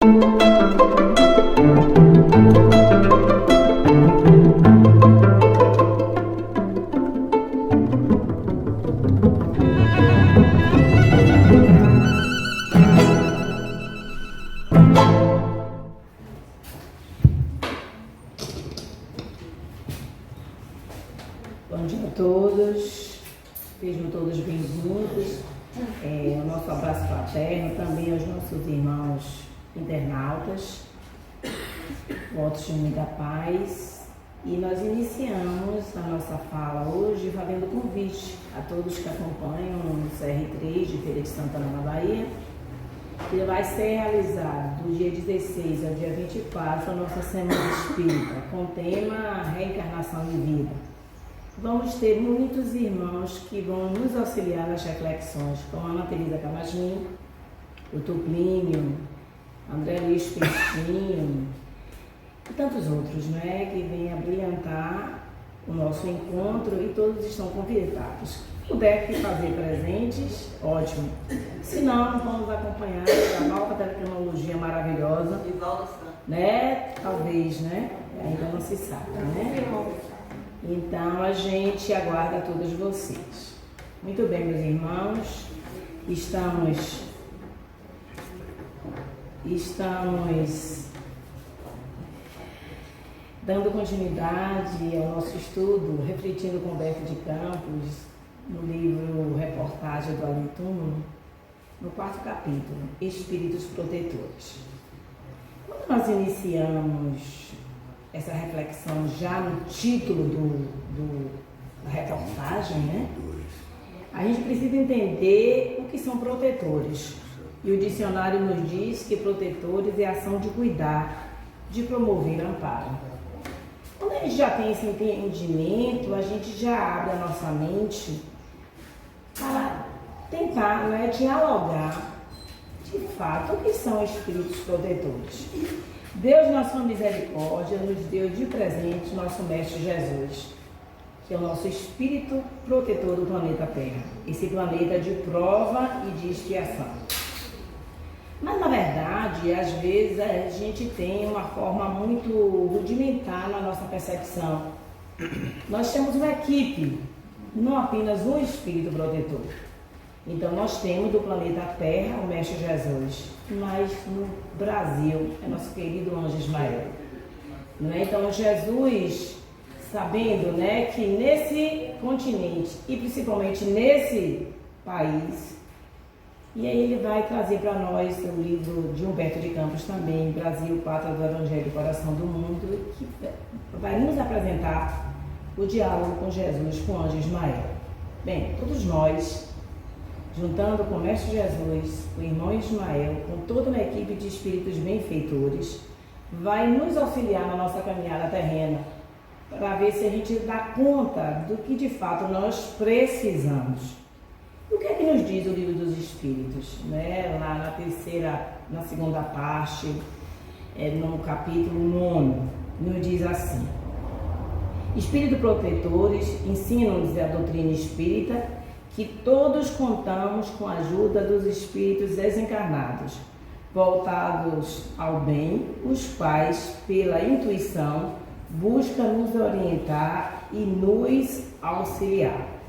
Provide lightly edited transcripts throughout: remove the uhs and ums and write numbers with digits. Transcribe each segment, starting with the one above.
Bom dia a todos, sejam todos bem-vindos ao nosso abraço fraterno, também aos nossos irmãos internautas, votos de muita paz. E nós iniciamos a nossa fala hoje fazendo convite a todos que acompanham o CR3 de Feira de Santana, na Bahia, que vai ser realizado do dia 16 ao dia 24 a nossa Semana Espírita, com o tema Reencarnação de Vida. Vamos ter muitos irmãos que vão nos auxiliar nas reflexões, como a Ana Teresa Camasmin, o Tuplínio, André Luiz Peixinho e tantos outros, não é? Que vêm a brilhantar o nosso encontro e todos estão convidados. Se puder fazer presentes, ótimo. Se não, vamos acompanhar a nova tecnologia maravilhosa, né? Talvez, né? Ainda não se sabe, né? Então a gente aguarda todos vocês. Muito bem, meus irmãos, estamos dando continuidade ao nosso estudo, refletindo com Humberto de Campos, no livro Reportagem do Além Túmulo, no 4º capítulo, Espíritos Protetores. Quando nós iniciamos essa reflexão já no título da reportagem, né? A gente precisa entender o que são protetores. E o dicionário nos diz que protetores é a ação de cuidar, de promover amparo. Quando a gente já tem esse entendimento, a gente já abre a nossa mente para tentar, né, dialogar de fato o que são espíritos protetores. Deus, na sua misericórdia, nos deu de presente nosso Mestre Jesus, que é o nosso espírito protetor do planeta Terra, esse planeta de prova e de expiação. Mas, na verdade, às vezes a gente tem uma forma muito rudimentar na nossa percepção. Nós temos uma equipe, não apenas um espírito protetor. Então, nós temos do planeta Terra o Mestre Jesus, mas no Brasil é nosso querido Anjo Ismael. Né? Então, Jesus, sabendo, né, que nesse continente e principalmente nesse país, e aí ele vai trazer para nós o livro de Humberto de Campos também, Brasil, Pátria do Evangelho e Coração do Mundo, que vai nos apresentar o diálogo com Jesus, com o Anjo Ismael. Bem, todos nós, juntando com o Mestre Jesus, o irmão Ismael, com toda uma equipe de espíritos benfeitores, vai nos auxiliar na nossa caminhada terrena, para ver se a gente dá conta do que de fato nós precisamos. O que é que nos diz o Livro dos Espíritos? Né? Lá na segunda parte, no capítulo 9, nos diz assim: Espíritos protetores ensinam-nos a doutrina espírita que todos contamos com a ajuda dos espíritos desencarnados, voltados ao bem, os quais, pela intuição, buscam nos orientar e nos auxiliar.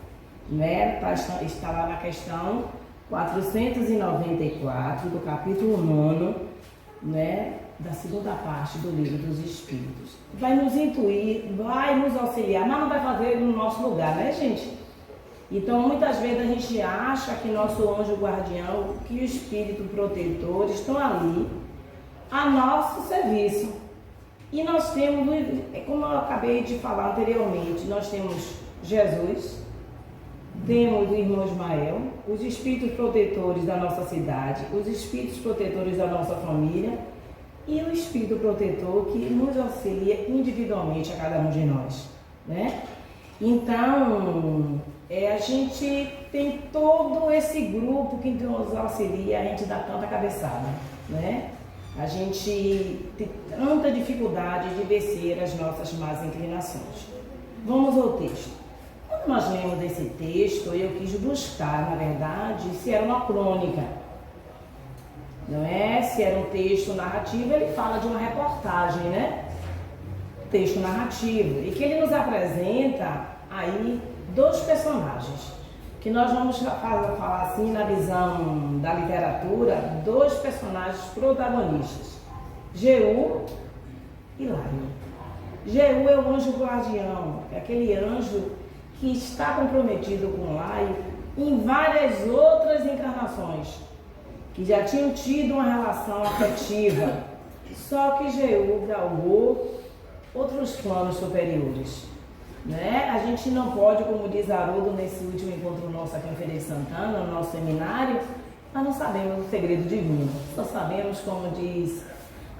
Né? Está lá na questão 494 do capítulo 9, né? Da segunda parte do Livro dos Espíritos. Vai nos intuir, vai nos auxiliar, mas não vai fazer no nosso lugar, né, gente? Então, muitas vezes a gente acha que nosso anjo guardião, que o espírito protetor estão ali a nosso serviço. E nós temos, como eu acabei de falar anteriormente, nós temos Jesus, temos o irmão Ismael, os espíritos protetores da nossa cidade, os espíritos protetores da nossa família e o espírito protetor que nos auxilia individualmente a cada um de nós, né? Então, a gente tem todo esse grupo que nos auxilia, a gente dá tanta cabeçada, né? A gente tem tanta dificuldade de vencer as nossas más inclinações. Vamos ao texto. Quando nós lemos esse texto, eu quis buscar, na verdade, se era uma crônica. não é? Se era um texto narrativo, ele fala de uma reportagem, né? Texto narrativo, e que ele nos apresenta aí dois personagens, que nós vamos falar assim na visão da literatura, dois personagens protagonistas, Jeú e Laio. Jeú é o anjo guardião, é aquele anjo que está comprometido com Laio em várias outras encarnações, que já tinham tido uma relação afetiva, só que Jeú galgou outros planos superiores, né? A gente não pode, como diz Haroldo nesse último encontro nosso aqui em Feira de Santana, no nosso seminário, nós não sabemos o segredo divino, só sabemos, como diz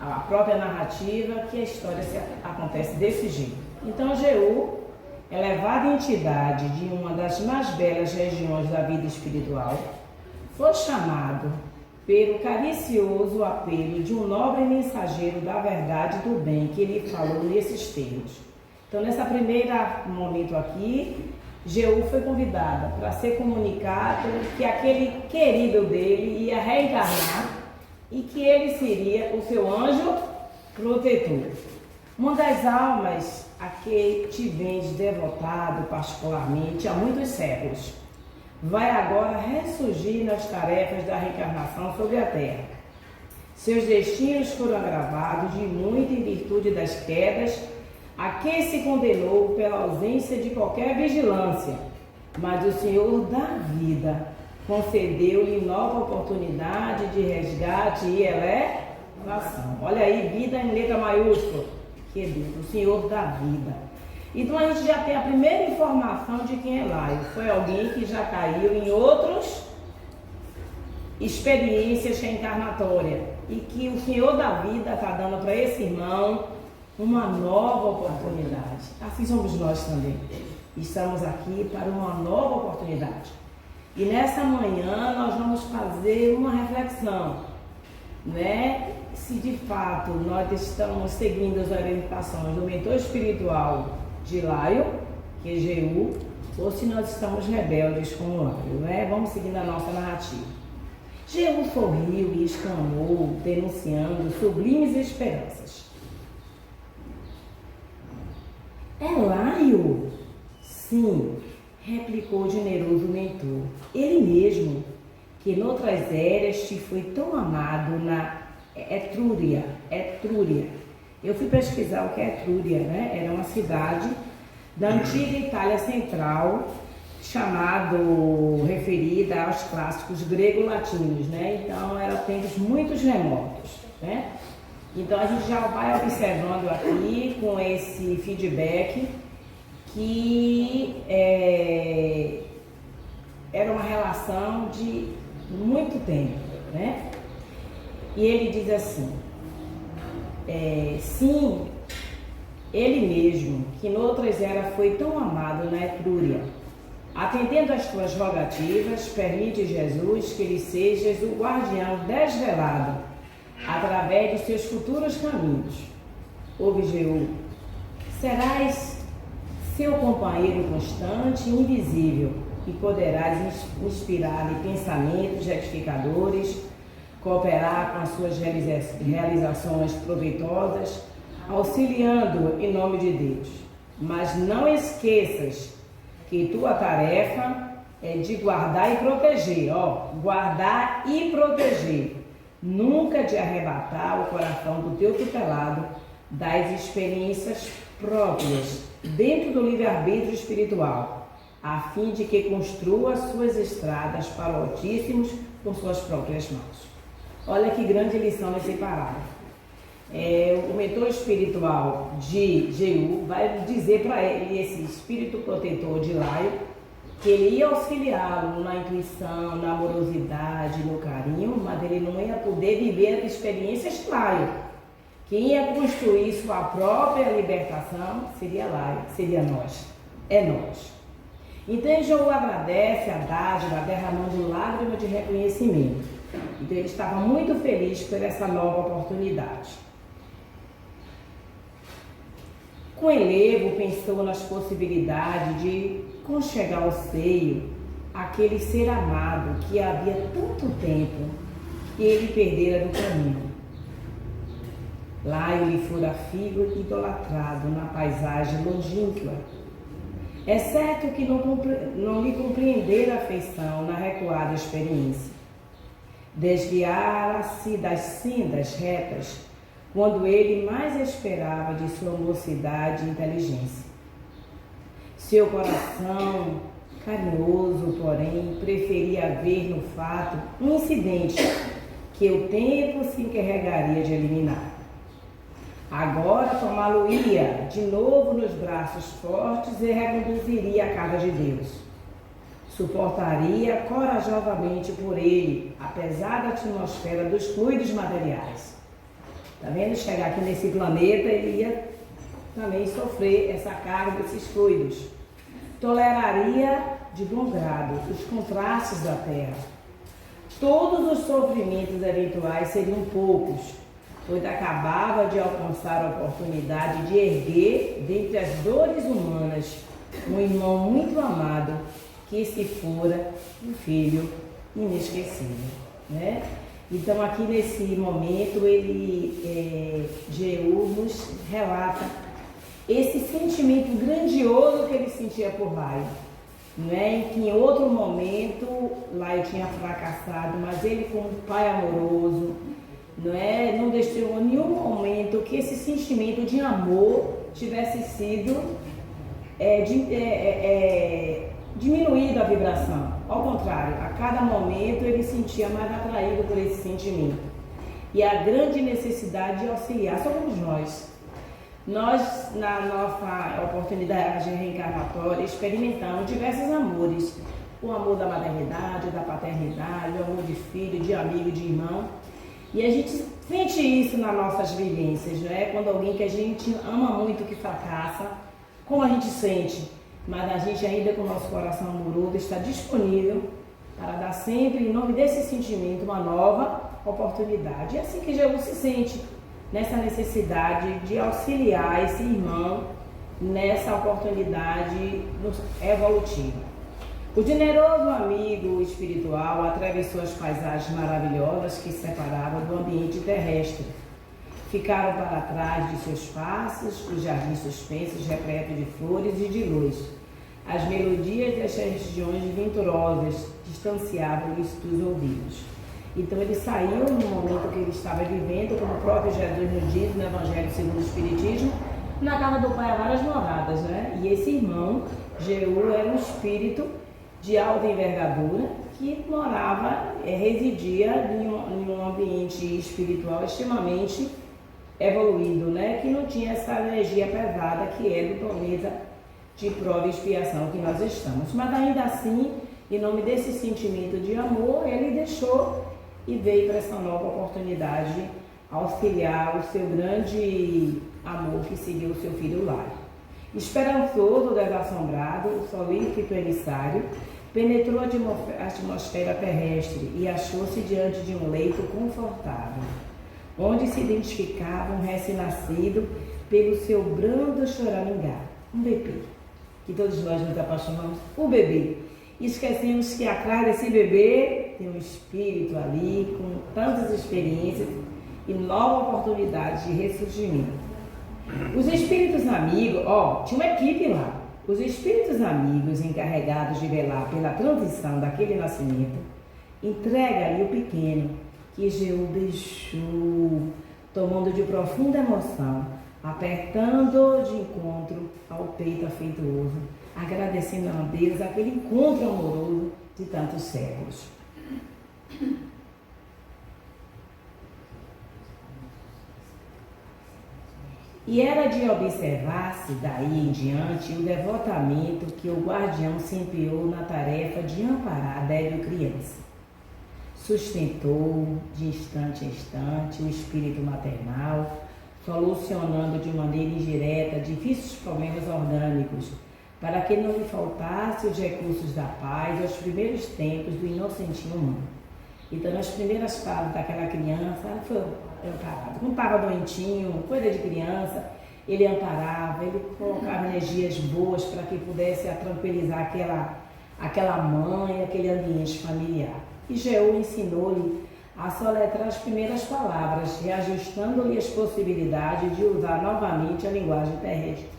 a própria narrativa, que a história acontece desse jeito. Então Jeú, elevada entidade de uma das mais belas regiões da vida espiritual, foi chamado pelo caricioso apelo de um nobre mensageiro da verdade e do bem, que ele falou nesses termos. Então, nessa primeira momento aqui, Jeú foi convidada para ser comunicado que aquele querido dele ia reencarnar e que ele seria o seu anjo protetor. Uma das almas a que te vens devotado particularmente há muitos séculos, vai agora ressurgir nas tarefas da reencarnação sobre a Terra. Seus destinos foram agravados de muito em virtude das quedas a quem se condenou pela ausência de qualquer vigilância, mas o Senhor da vida concedeu-lhe nova oportunidade de resgate e elevação. Olha aí, vida em letra maiúscula, que é Deus, o Senhor da vida. Então a gente já tem a primeira informação de quem é Laio. Foi alguém que já caiu em outras experiências reencarnatórias e que o Senhor da vida está dando para esse irmão uma nova oportunidade. Assim somos nós também. Estamos aqui para uma nova oportunidade. E nessa manhã nós vamos fazer uma reflexão, né? Se de fato nós estamos seguindo as orientações do mentor espiritual de Laio, que é Jeú, ou se nós estamos rebeldes como Laio, né? Vamos seguindo a nossa narrativa. Jeú sorriu e exclamou, denunciando sublimes esperanças. É Laio? Sim, replicou o generoso mentor. Ele mesmo, que noutras eras te foi tão amado na Etrúria. Eu fui pesquisar o que é Etrúria, né? Era uma cidade da antiga Itália Central, referida aos clássicos grego-latinos, né? Então, eram tempos muito remotos, né? Então, a gente já vai observando aqui, com esse feedback, que era uma relação de muito tempo, né? E ele diz assim, sim, ele mesmo, que noutras eras foi tão amado na Etrúria, atendendo às tuas rogativas, permite, Jesus, que ele sejas o guardião desvelado, através de seus futuros caminhos. Ouve, Jeú, serás seu companheiro constante e invisível, e poderás inspirar-lhe pensamentos retificadores, cooperar com as suas realizações proveitosas, auxiliando em nome de Deus. Mas não esqueças que tua tarefa é de guardar e proteger, guardar e proteger, nunca de arrebatar o coração do teu tutelado das experiências próprias dentro do livre-arbítrio espiritual, a fim de que construa suas estradas para o Altíssimo com suas próprias mãos. Olha que grande lição nesse parágrafo. O mentor espiritual de Jeú vai dizer para ele, esse espírito protetor de Laio, que ele ia auxiliá-lo na intuição, na amorosidade, no carinho, mas ele não ia poder viver as experiências de Laio. Quem ia construir sua própria libertação seria Laio, seria nós. É nós. Então Jeú agradece a dádiva, derramando lágrimas de reconhecimento. Então ele estava muito feliz por essa nova oportunidade. Com elevo, pensou nas possibilidades de conchegar ao seio aquele ser amado que havia tanto tempo que ele perdera do caminho. Lá ele fora figo idolatrado na paisagem longínqua. É certo que não lhe compreendera a afeição na recuada experiência. Desviara-se das sendas retas, quando ele mais esperava de sua mocidade e inteligência. Seu coração carinhoso, porém, preferia ver no fato um incidente que o tempo se encarregaria de eliminar. Agora tomá-lo-ia de novo nos braços fortes e reconduziria à casa de Deus. Suportaria corajosamente por ele, apesar da atmosfera dos fluidos materiais. Está vendo? Chegar aqui nesse planeta, ele ia também sofrer essa carga desses fluidos. Toleraria de bom grado os contrastes da terra. Todos os sofrimentos eventuais seriam poucos, pois acabava de alcançar a oportunidade de erguer, dentre as dores humanas, um irmão muito amado, que se fora um filho inesquecível, né? Então aqui nesse momento Jeú nos relata esse sentimento grandioso que ele sentia por Lai, né? Em que em outro momento Lai tinha fracassado, mas ele, como pai amoroso, não deixou em nenhum momento que esse sentimento de amor tivesse sido diminuído a vibração. Ao contrário, a cada momento ele sentia mais atraído por esse sentimento. E a grande necessidade de auxiliar somos nós. Nós, na nossa oportunidade reencarnatória, experimentamos diversos amores. O amor da maternidade, da paternidade, o amor de filho, de amigo, de irmão. E a gente sente isso nas nossas vivências, né? Quando alguém que a gente ama muito que fracassa, como a gente sente, mas a gente ainda com o nosso coração amoroso está disponível para dar sempre, em nome desse sentimento, uma nova oportunidade. É assim que Jesus se sente, nessa necessidade de auxiliar esse irmão nessa oportunidade evolutiva. O generoso amigo espiritual atravessou as paisagens maravilhosas que separavam do ambiente terrestre. Ficaram para trás de seus passos os jardins suspensos, repletos de flores e de luz. As melodias das regiões venturosas distanciavam-lhes dos ouvidos. Então ele saiu no momento que ele estava vivendo, como o próprio Jesus nos diz no Evangelho segundo o Espiritismo, na casa do Pai há várias moradas, né? E esse irmão, Jeú, era um espírito de alta envergadura que residia em um ambiente espiritual extremamente evoluído, né? Que não tinha essa energia pesada que é do planeta de prova e expiação que nós estamos. Mas ainda assim, em nome desse sentimento de amor, ele deixou e veio para essa nova oportunidade auxiliar o seu grande amor que seguiu o seu filho Lai. Esperançoso, desassombrado, o solícito emissário penetrou a atmosfera terrestre e achou-se diante de um leito confortável, onde se identificava um recém-nascido pelo seu brando choramingá, um bebê, que todos nós nos apaixonamos por bebê. E esquecemos que atrás desse bebê tem um espírito ali com tantas experiências e nova oportunidade de ressurgimento. Os espíritos amigos, tinha uma equipe lá. Os espíritos amigos encarregados de velar pela transição daquele nascimento, entrega-lhe o pequeno que Jeú beijou, tomando de profunda emoção, apertando de encontro ao peito afetuoso, agradecendo a Deus aquele encontro amoroso de tantos séculos. E era de observar-se daí em diante o devotamento que o guardião se empenhou na tarefa de amparar a débil criança. Sustentou de instante a instante o espírito maternal, solucionando de maneira indireta difíceis problemas orgânicos, para que não lhe faltasse os recursos da paz aos primeiros tempos do inocentinho humano. Então, nas primeiras fases daquela criança, ela foi amparada. Quando estava doentinho, coisa de criança, ele amparava, ele colocava energias boas para que pudesse tranquilizar aquela mãe, aquele ambiente familiar. E Jeú ensinou-lhe a soletrar as primeiras palavras, reajustando-lhe as possibilidades de usar novamente a linguagem terrestre.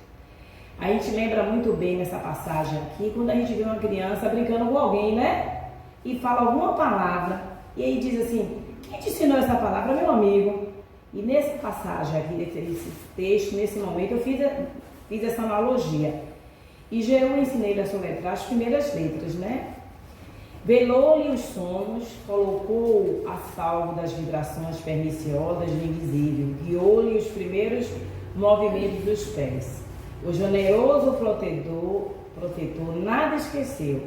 A gente lembra muito bem nessa passagem aqui, quando a gente vê uma criança brincando com alguém, né? E fala alguma palavra, e aí diz assim: quem te ensinou essa palavra? Meu amigo. E nessa passagem aqui, nesse texto, nesse momento, eu fiz essa analogia. E Jeú ensinei a soletrar as primeiras letras, né? Velou-lhe os sonhos, colocou a salvo das vibrações perniciosas do invisível, guiou-lhe os primeiros movimentos dos pés. O generoso protetor nada esqueceu,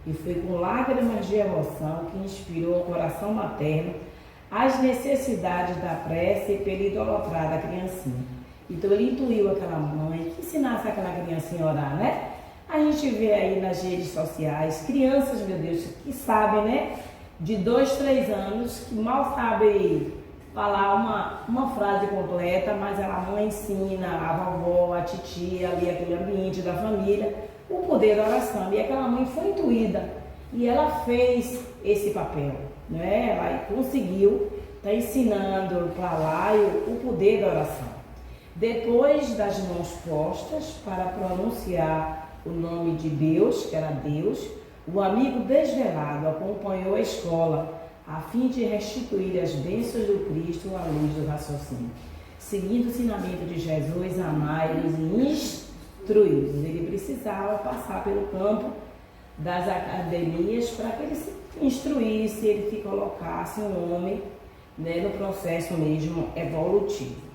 e foi com lágrimas de emoção que inspirou o coração materno as necessidades da prece pela idolatrada criancinha. Então ele intuiu aquela mãe que ensinasse aquela criancinha a orar, né? A gente vê aí nas redes sociais crianças, meu Deus, que sabem, né? De 2, 3 anos, que mal sabem falar uma frase completa, mas a mãe ensina, a vovó, a titia, ali aquele ambiente da família, o poder da oração. E aquela mãe foi intuída e ela fez esse papel, né? Ela conseguiu estar ensinando para Laio o poder da oração. Depois das mãos postas para pronunciar o nome de Deus, que era Deus, o amigo desvelado acompanhou a escola a fim de restituir as bênçãos do Cristo à luz do raciocínio. Seguindo o ensinamento de Jesus, amai-os e instruí-os. Ele precisava passar pelo campo das academias para que ele se instruísse, ele se colocasse um homem, né, no processo mesmo evolutivo.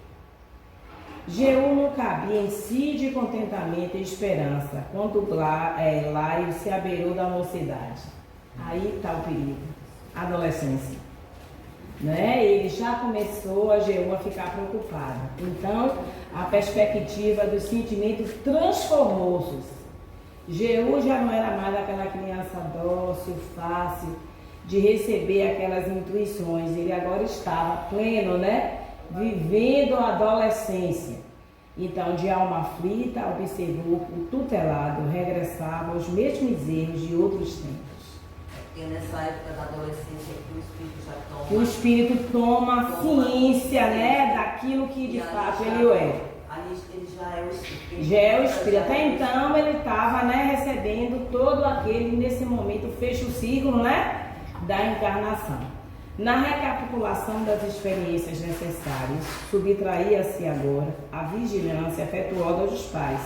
Jeú não cabia em si de contentamento e esperança, quando Laio se abeirou da mocidade. Aí está o perigo, a adolescência. Né? Ele já começou a Jeú a ficar preocupado. Então, a perspectiva dos sentimentos transformou-se. Jeú já não era mais aquela criança dócil, fácil de receber aquelas intuições. Ele agora estava pleno, né? Vivendo a adolescência. Então, de alma aflita, observou que o tutelado regressava aos mesmos erros de outros tempos. Porque nessa época da adolescência que o espírito já toma... Que o espírito toma ciência, né, daquilo que de fato ele é. Ali ele já é o espírito. Já é o espírito. Até então ele estava, né, recebendo todo aquele, nesse momento, fecha o ciclo, né, da encarnação. Na recapitulação das experiências necessárias, subtraía-se agora a vigilância afetuosa dos pais.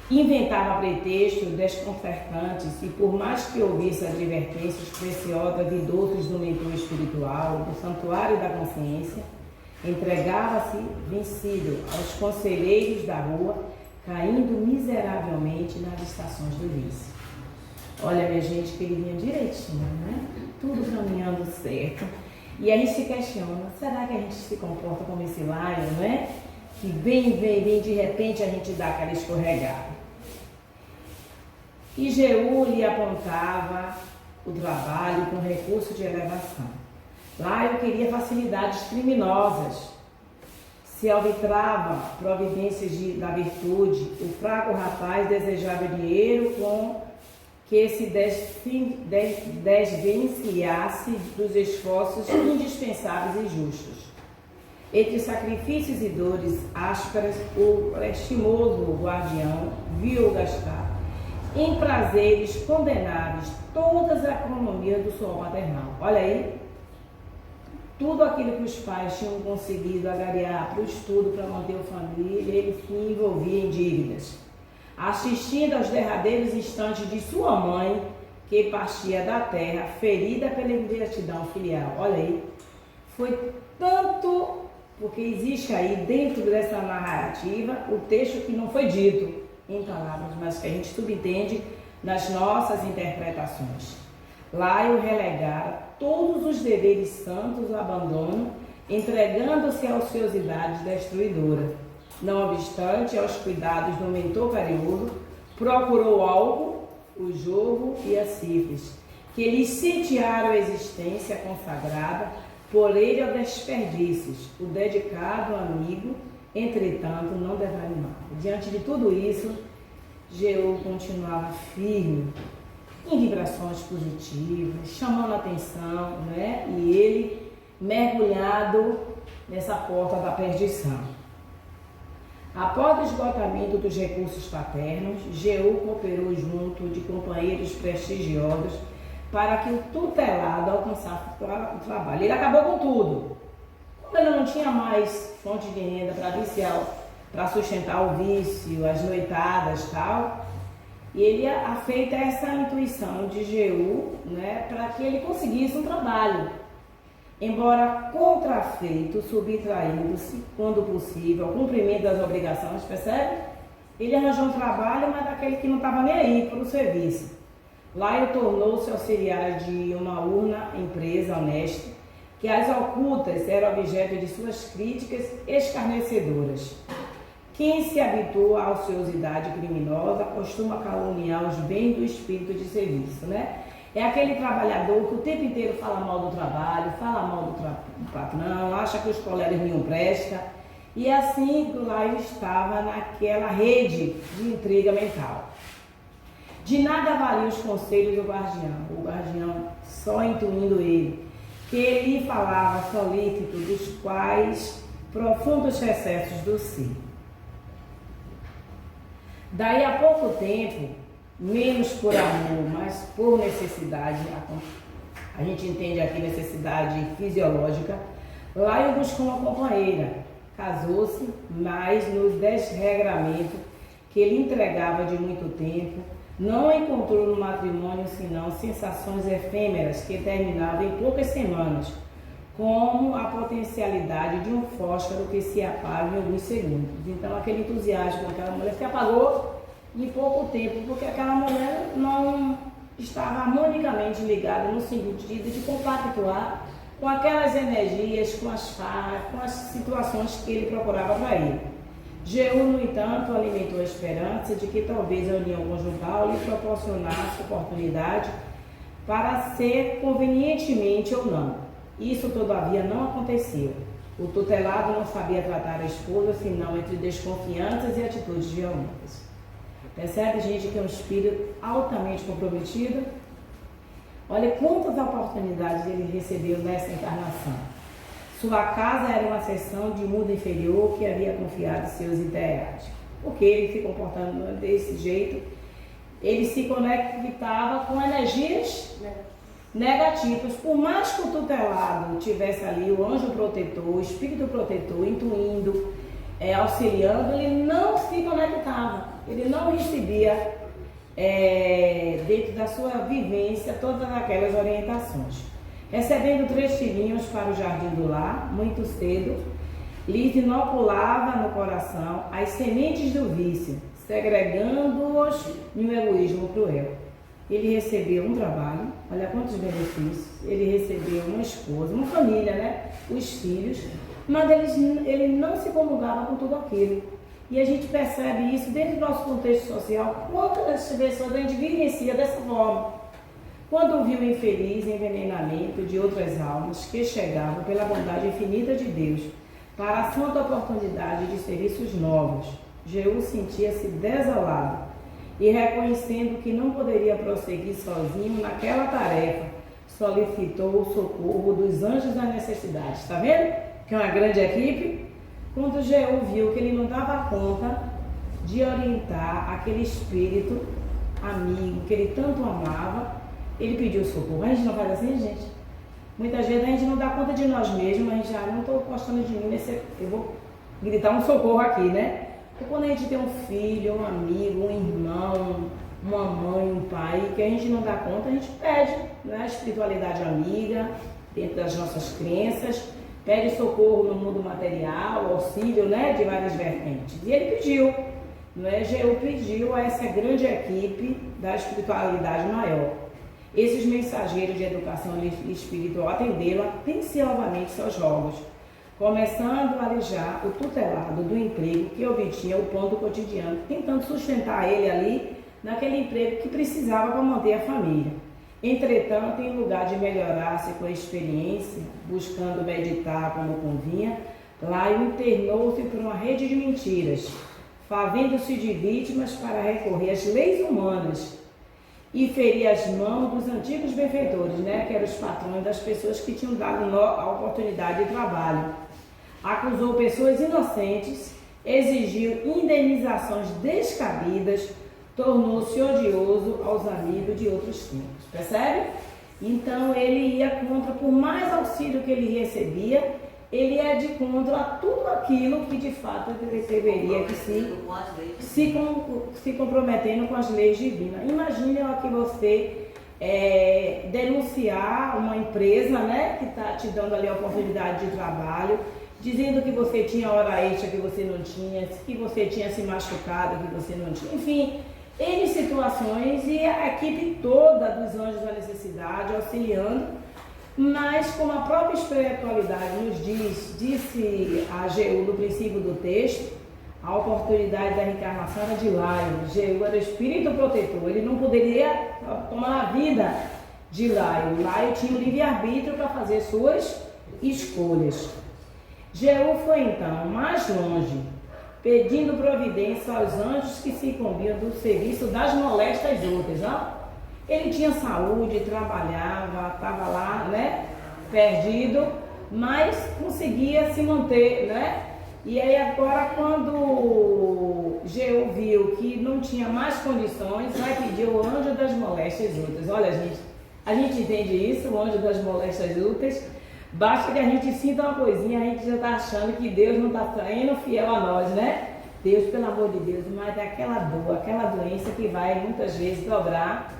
Inventava pretextos desconcertantes e, por mais que ouvisse advertências preciosas e doces do mentor espiritual, do santuário da consciência, entregava-se vencido aos conselheiros da rua, caindo miseravelmente nas estações do vício. Olha, minha gente, que ele vinha direitinho, né? Tudo caminhando certo. E a gente se questiona, será que a gente se comporta como esse Laio, né? Que vem, de repente a gente dá aquela escorregada. E Jeú lhe apontava o trabalho com recurso de elevação. Laio queria facilidades criminosas. Se arbitrava providências da virtude. O fraco rapaz desejava dinheiro com que se desvencilhasse dos esforços indispensáveis e justos. Entre sacrifícios e dores ásperas, o lastimoso guardião viu gastar em prazeres condenáveis todas as economias do suor maternal. Olha aí, tudo aquilo que os pais tinham conseguido agariar para o estudo, para manter a família, ele se envolvia em dívidas. Assistindo aos derradeiros instantes de sua mãe, que partia da terra, ferida pela ingratidão filial. Olha aí, foi tanto, porque existe aí dentro dessa narrativa o texto que não foi dito em palavras, mas que a gente subentende nas nossas interpretações. Laio relegara todos os deveres santos ao abandono, entregando-se à ociosidade destruidora. Não obstante, aos cuidados do mentor carinhoso, procurou o álcool, o jogo e a sífilis, que lhes sitiaram a existência consagrada por ele ao desperdícios. O dedicado amigo, entretanto, não desanimava. Diante de tudo isso, Jeú continuava firme em vibrações positivas, chamando a atenção, né? E ele mergulhado nessa porta da perdição. Após o esgotamento dos recursos paternos, Jeú cooperou junto de companheiros prestigiosos para que o tutelado alcançasse o trabalho. Ele acabou com tudo. Como ele não tinha mais fonte de renda para sustentar o vício, as noitadas e tal, e ele afeita essa intuição de Jeú, né, para que ele conseguisse um trabalho. Embora contrafeito, subtraindo-se, quando possível, ao cumprimento das obrigações, percebe? Ele arranjou um trabalho, mas daquele que não estava nem aí para o serviço. Lá ele tornou-se auxiliar de uma urna empresa honesta, que as ocultas eram objeto de suas críticas escarnecedoras. Quem se habitua à ociosidade criminosa costuma caluniar os bens do espírito de serviço, né? É aquele trabalhador que o tempo inteiro fala mal do trabalho, fala mal do patrão, acha que os colegas nenhum presta. E assim lá ele estava naquela rede de intriga mental. De nada valia os conselhos do guardião, o guardião só intuindo ele, que ele falava solícito dos quais profundos recessos do si. Daí a pouco tempo, menos por amor, mas por necessidade, a gente entende aqui necessidade fisiológica, Laio buscou uma companheira, casou-se, mas no desregramento que ele entregava de muito tempo, não encontrou no matrimônio senão sensações efêmeras que terminavam em poucas semanas, como a potencialidade de um fósforo que se apaga em alguns segundos. Então aquele entusiasmo com aquela mulher se apagou em pouco tempo, porque aquela mulher não estava harmonicamente ligada no sentido de compactuar com aquelas energias, com as farras, com as situações que ele procurava para ele. Jeú, no entanto, alimentou a esperança de que talvez a união conjugal lhe proporcionasse oportunidade para ser convenientemente ou não. Isso, todavia, não aconteceu. O tutelado não sabia tratar a esposa, senão entre desconfianças e atitudes violentas. Percebe, gente, que é um espírito altamente comprometido? Olha quantas oportunidades ele recebeu nessa encarnação. Sua casa era uma seção de mundo inferior que havia confiado seus ideais. Porque ele se comportando desse jeito, ele se conectava com energias negativas. Por mais que o tutelado tivesse ali o anjo protetor, o espírito protetor, intuindo, auxiliando, ele não se conectava. Ele não recebia dentro da sua vivência todas aquelas orientações. Recebendo 3 filhinhos para o jardim do lar, muito cedo, lhes inoculava no coração as sementes do vício, segregando-os em um egoísmo cruel. Ele recebeu um trabalho, olha quantos benefícios, ele recebeu uma esposa, uma família, né? Os filhos, mas ele não se comungava com tudo aquilo. E a gente percebe isso dentro do nosso contexto social, quantas pessoas a gente vivencia dessa forma. Quando viu o infeliz envenenamento de outras almas que chegavam pela bondade infinita de Deus para a santa oportunidade de serviços novos, Jeú sentia-se desolado e, reconhecendo que não poderia prosseguir sozinho naquela tarefa, solicitou o socorro dos anjos da necessidade. Está vendo? Que é uma grande equipe. Quando Jeú viu que ele não dava conta de orientar aquele espírito amigo que ele tanto amava, ele pediu socorro. A gente não faz assim, gente? Muitas vezes a gente não dá conta de nós mesmos, a gente já não estou postando de mim eu vou gritar um socorro aqui, né? Porque quando a gente tem um filho, um amigo, um irmão, uma mãe, um pai, que a gente não dá conta, a gente pede, né? A espiritualidade amiga, dentro das nossas crenças, pede socorro no mundo material, auxílio, né? De várias vertentes. E ele pediu, né? Jeú pediu a essa grande equipe da espiritualidade maior. Esses mensageiros de educação espiritual atenderam atenciosamente seus rogos, começando a alijar o tutelado do emprego que obtinha o pão do cotidiano, tentando sustentar ele ali naquele emprego que precisava para manter a família. Entretanto, em lugar de melhorar-se com a experiência, buscando meditar como convinha, Laio internou-se por uma rede de mentiras, fazendo-se de vítimas para recorrer às leis humanas. e ferir as mãos dos antigos benfeitores, né, que eram os patrões das pessoas que tinham dado a oportunidade de trabalho. Acusou pessoas inocentes, exigiu indenizações descabidas, tornou-se odioso aos amigos de outros tempos. Percebe? Então ele ia contra, por mais auxílio que ele recebia, ele ia de contra a tudo aquilo que de fato ele deveria que se comprometendo com as leis divinas. Imagine aqui você denunciar uma empresa, né, que está te dando ali a oportunidade de trabalho, dizendo que você tinha hora extra que você não tinha, que você tinha se machucado que você não tinha, enfim, N situações, e a equipe toda dos Anjos da Necessidade auxiliando, mas como a própria espiritualidade nos disse a Jeú no princípio do texto, a oportunidade da reencarnação era de Laio. Jeú era o espírito protetor, ele não poderia tomar a vida de Laio. Laio tinha o livre-arbítrio para fazer suas escolhas. Jeú foi então mais longe, pedindo providência aos anjos que se incumbiam do serviço das moléstias outras. Ó. Ele tinha saúde, trabalhava, estava lá, né, perdido, mas conseguia se manter, né? E aí agora quando Jeú viu que não tinha mais condições, vai pedir o anjo das moléstias úteis. Olha, gente, a gente entende isso, o anjo das moléstias úteis. Basta que a gente sinta uma coisinha, a gente já está achando que Deus não está sendo fiel a nós, né? Deus, pelo amor de Deus, mas é aquela dor, aquela doença que vai muitas vezes dobrar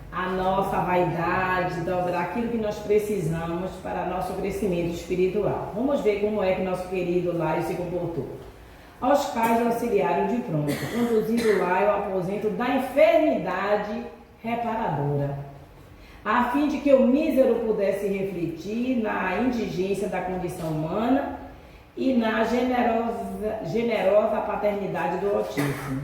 a nossa vaidade, dobrar aquilo que nós precisamos para nosso crescimento espiritual. Vamos ver como é que nosso querido Laio se comportou. Aos pais auxiliaram de pronto, conduzindo Laio ao aposento da enfermidade reparadora, a fim de que o mísero pudesse refletir na indigência da condição humana e na generosa paternidade do Altíssimo.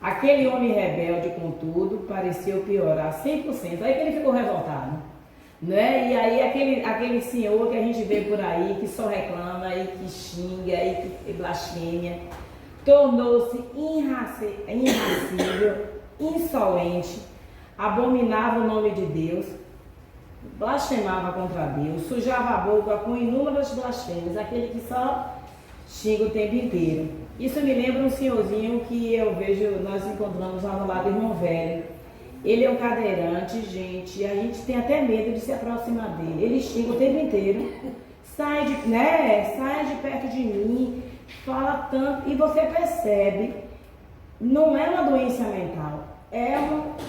Aquele homem rebelde, contudo, pareceu piorar 100%. Aí que ele ficou revoltado, né? E aí aquele senhor que a gente vê por aí, que só reclama, e que xinga, e que blasfêmia, tornou-se irracível, insolente, abominava o nome de Deus, blasfemava contra Deus, sujava a boca com inúmeras blasfêmias, aquele que só xinga o tempo inteiro. Isso me lembra um senhorzinho que eu vejo, nós encontramos lá no lado do Irmão Velho. Ele é um cadeirante, gente, e a gente tem até medo de se aproximar dele. Ele xinga o tempo inteiro, sai de perto de mim, fala tanto, e você percebe, não é uma doença mental, é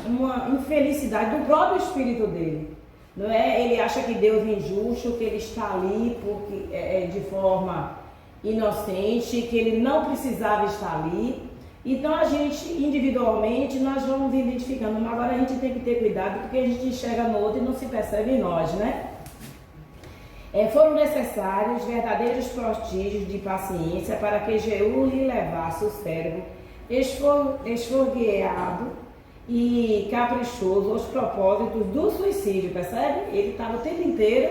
uma infelicidade do próprio espírito dele. Não é? Ele acha que Deus é injusto, que ele está ali porque, de forma inocente, que ele não precisava estar ali. Então a gente, individualmente, nós vamos identificando, mas agora a gente tem que ter cuidado porque a gente enxerga no outro e não se percebe em nós, né? Foram necessários verdadeiros prodígios de paciência para que Jeú lhe levasse o cérebro esfogueado e caprichoso aos propósitos do suicídio, percebe? Ele estava o tempo inteiro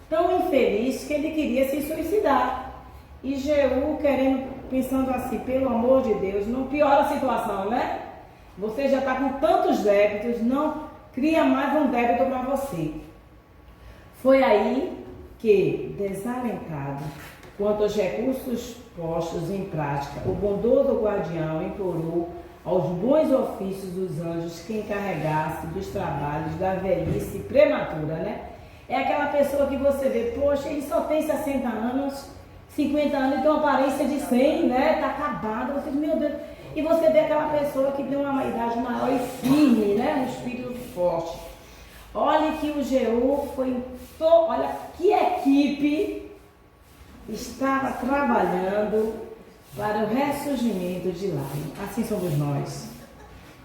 tão infeliz que ele queria se suicidar. E Jeú pensando assim, pelo amor de Deus, não piora a situação, né? Você já está com tantos débitos, não cria mais um débito para você. Foi aí que, desalentado quanto aos recursos postos em prática, o bondoso guardião implorou aos bons ofícios dos anjos que encarregasse dos trabalhos da velhice prematura, né? É aquela pessoa que você vê, poxa, ele só tem 60 anos, 50 anos, e tem uma aparência de 100, né? Tá acabado, você diz, meu Deus. E você vê aquela pessoa que tem uma idade maior e firme, né? Um espírito forte. Olha que o Jeú olha que equipe estava trabalhando para o ressurgimento de Laio. Assim somos nós.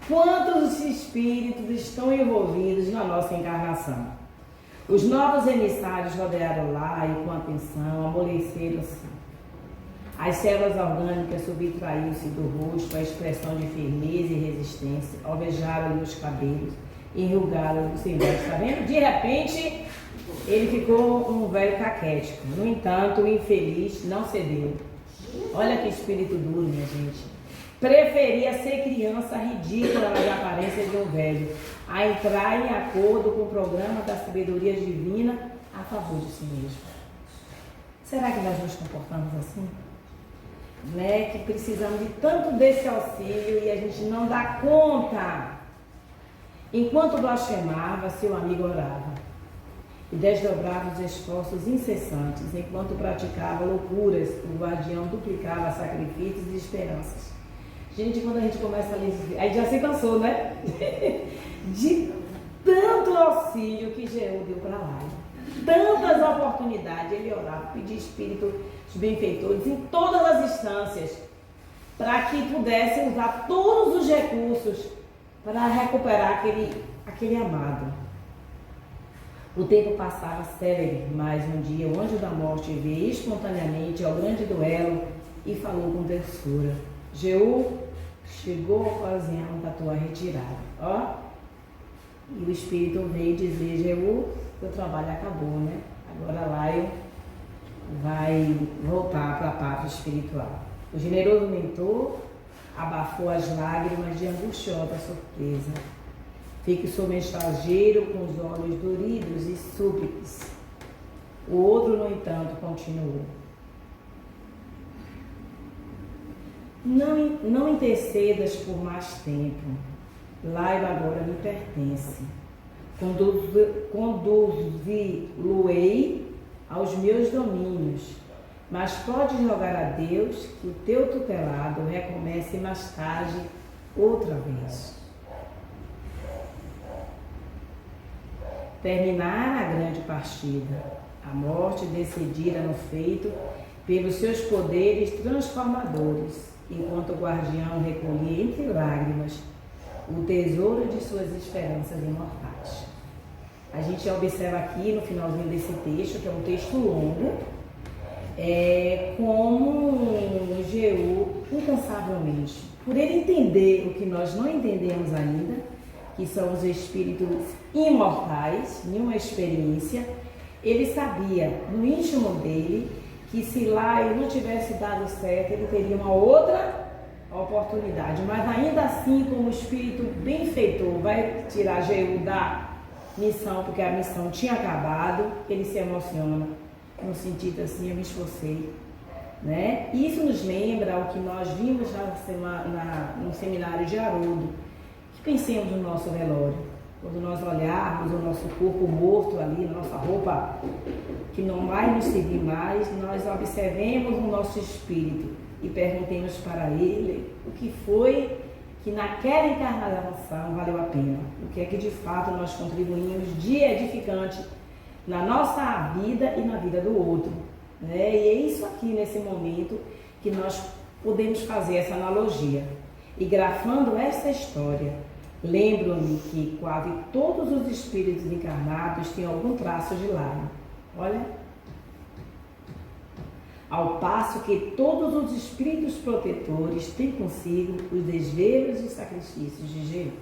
Quantos espíritos estão envolvidos na nossa encarnação? Os novos emissários rodearam Laio com atenção, amoleceram-se. As células orgânicas subtraíram-se do rosto, a expressão de firmeza e resistência, alvejaram-lhe os cabelos, enrugaram-lhe o semblante. Está vendo? De repente, ele ficou um velho caquético. No entanto, o infeliz não cedeu. Olha que espírito duro, minha gente. preferia ser criança ridícula nas aparências de um velho, a entrar em acordo com o programa da sabedoria divina a favor de si mesmo. Será que nós nos comportamos assim? Né? Que precisamos de tanto desse auxílio e a gente não dá conta. Enquanto blasfemava, seu amigo orava e desdobrava os esforços incessantes. Enquanto praticava loucuras, o guardião duplicava sacrifícios e esperanças. Gente, quando a gente começa a ler, aí já se cansou, né? De tanto auxílio que Jeú deu para lá. Tantas oportunidades, ele orava, pedia espíritos benfeitores em todas as instâncias, para que pudesse usar todos os recursos para recuperar aquele amado. O tempo passava célere, mas um dia o anjo da morte veio espontaneamente ao grande duelo e falou com doçura. Jeú, chegou a ocasião da tua retirada. Ó, e o espírito veio dizer: Jeú, teu trabalho acabou, né? Agora Laio vai voltar para a pátria espiritual. O generoso mentor abafou as lágrimas de angustiosa surpresa. Fique seu mensageiro com os olhos doridos e súblicos. O outro, no entanto, continuou: Não intercedas por mais tempo. Laio agora me pertence. Conduzi-lo-ei aos meus domínios, mas pode rogar a Deus que o teu tutelado recomece mais tarde outra vez. Terminara a grande partida, a morte decidira no feito pelos seus poderes transformadores, enquanto o guardião recolhia entre lágrimas o tesouro de suas esperanças imortais. A gente observa aqui no finalzinho desse texto, que é um texto longo, como Jeú, incansavelmente, por ele entender o que nós não entendemos ainda, que são os espíritos imortais, nenhuma experiência, ele sabia no íntimo dele que se lá ele não tivesse dado certo, ele teria uma outra oportunidade, mas ainda assim, como o espírito benfeitor vai tirar Jeú da missão, porque a missão tinha acabado, ele se emociona no sentido assim: eu me esforcei, né? Isso nos lembra o que nós vimos no seminário de Haroldo, que pensemos no nosso velório, quando nós olharmos o nosso corpo morto ali, nossa roupa que não vai nos servir mais, nós observemos o nosso espírito e perguntemos para ele o que foi que naquela encarnação valeu a pena, o que é que de fato nós contribuímos de edificante na nossa vida e na vida do outro, né? E é isso aqui nesse momento que nós podemos fazer essa analogia. E grafando essa história, lembro-me que quase todos os espíritos encarnados têm algum traço de Laio. Olha, ao passo que todos os espíritos protetores têm consigo os desvelos e sacrifícios de Jeú,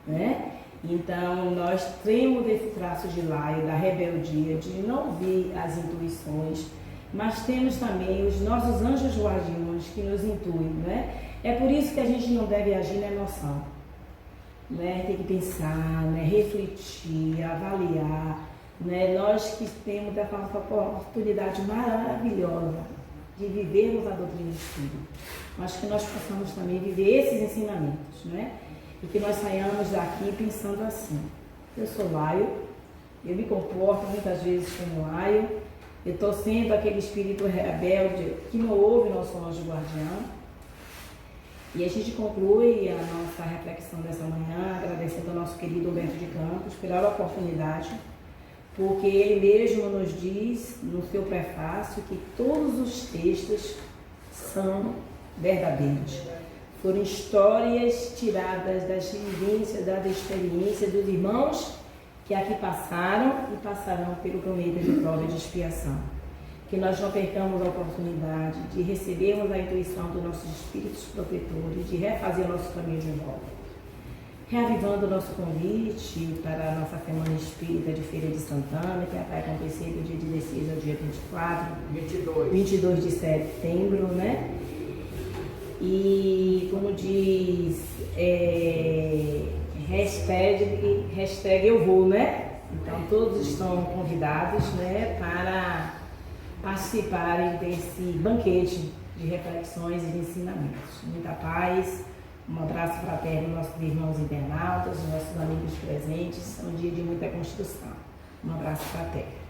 né? Então, nós temos esse traço de Laio, da rebeldia, de não ouvir as intuições, mas temos também os nossos anjos guardiões que nos intuem, né? É por isso que a gente não deve agir na emoção, né? Tem que pensar, né? Refletir, avaliar, né? Nós que temos essa oportunidade maravilhosa de vivermos a doutrina espírita, mas que nós possamos também viver esses ensinamentos, né? E que nós saiamos daqui pensando assim: eu sou Laio, eu me comporto muitas vezes como Laio, eu estou sendo aquele espírito rebelde que não ouve nosso anjo guardião. E a gente conclui a nossa reflexão dessa manhã agradecendo ao nosso querido Humberto de Campos pela oportunidade, porque ele mesmo nos diz no seu prefácio que todos os textos são verdadeiros. Foram histórias tiradas das vivências, das experiências dos irmãos que aqui passaram e passarão pelo planeta de prova e de expiação. Que nós não percamos a oportunidade de recebermos a intuição dos nossos espíritos protetores, de refazer o nosso caminho de volta. Reavivando o nosso convite para a nossa Semana Espírita de Feira de Santana, que vai acontecer do dia 16 ao dia 22 de setembro, né? E como diz, hashtag eu vou, né? Então todos estão convidados, né, para participarem desse banquete de reflexões e de ensinamentos. Muita paz, um abraço fraterno aos nossos irmãos internautas, nossos amigos presentes. É um dia de muita construção. Um abraço fraterno.